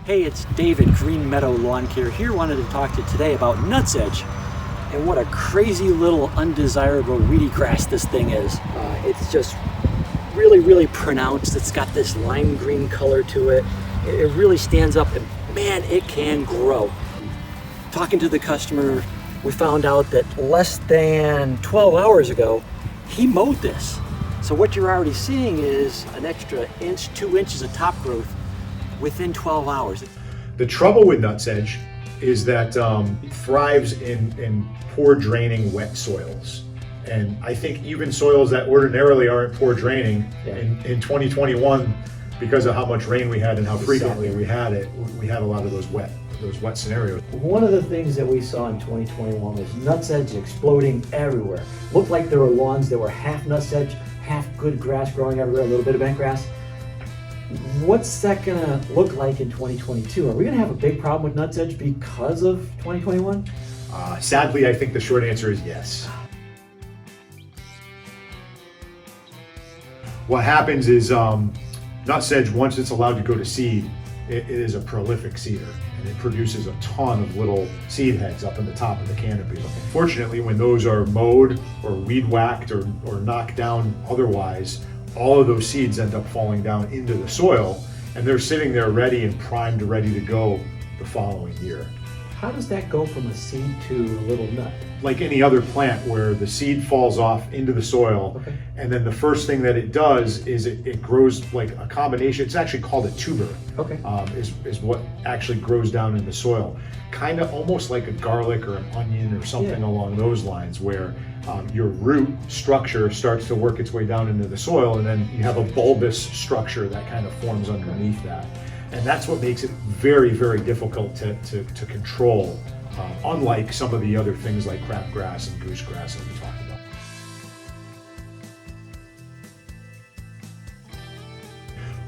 Hey, it's David, Green Meadow Lawn Care here. Wanted to talk to you today about nutsedge and what a crazy little undesirable weedy grass this thing is. It's just really pronounced. It's got this lime green color to it. It really stands up and man, it can grow. Talking to the customer, we found out that less than 12 hours ago, he mowed this. So what you're already seeing is an extra inch, 2 inches of top growth within 12 hours. The trouble with nutsedge is that it thrives in poor draining wet soils. And I think even soils that ordinarily aren't poor draining, in 2021, because of how much rain we had and how frequently we had it, we had a lot of those wet scenarios. One of the things that we saw in 2021 was nutsedge exploding everywhere. Looked like there were lawns that were half nutsedge, half good grass growing everywhere, a little bit of bent grass. What's that gonna look like in 2022? Are we gonna have a big problem with nutsedge because of 2021? Sadly, I think the short answer is yes. What happens is nutsedge, once it's allowed to go to seed, it is a prolific seeder, and it produces a ton of little seed heads up in the top of the canopy. Fortunately, when those are mowed or weed whacked or knocked down otherwise, all of those seeds end up falling down into the soil, and they're sitting there ready and primed, ready to go the following year. How does that go from a seed to a little nut? Like any other plant where the seed falls off into the soil, and then the first thing that it does is it grows like a combination. It's actually called a tuber, is what actually grows down in the soil. Kind of almost like a garlic or an onion or something along those lines, where your root structure starts to work its way down into the soil, and then you have a bulbous structure that kind of forms underneath that. And that's what makes it very difficult to control, unlike some of the other things like crabgrass and goosegrass that we talked about.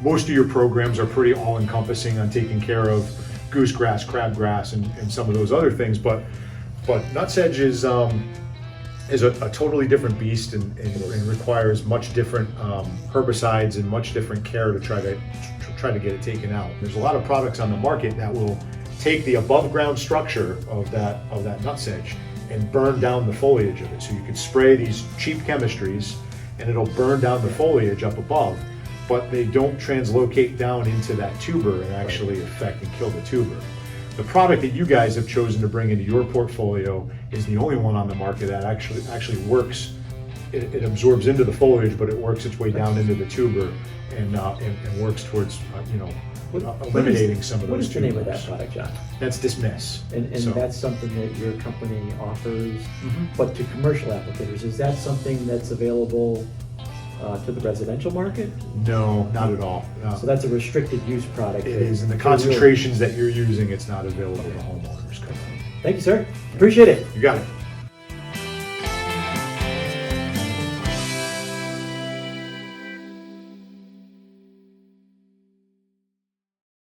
Most of your programs are pretty all-encompassing on taking care of goosegrass, crabgrass, and some of those other things, but nutsedge is a totally different beast and requires much different herbicides and much different care to try to get it taken out. There's a lot of products on the market that will take the above ground structure of that nutsedge and burn down the foliage of it. So you could spray these cheap chemistries and it'll burn down the foliage up above, but they don't translocate down into that tuber and actually affect and kill the tuber. The product that you guys have chosen to bring into your portfolio is the only one on the market that actually works. It absorbs into the foliage, but it works its way down into the tuber and works towards eliminating some of those tubers. What is the name of that product, John? That's Dismiss. And that's something that your company offers, but to commercial applicators. Is that something that's available to the residential market? No, not at all. So that's a restricted use product. It is, and the concentrations that you're using, it's not available to homeowners. Thank you, sir. Appreciate it. You got it.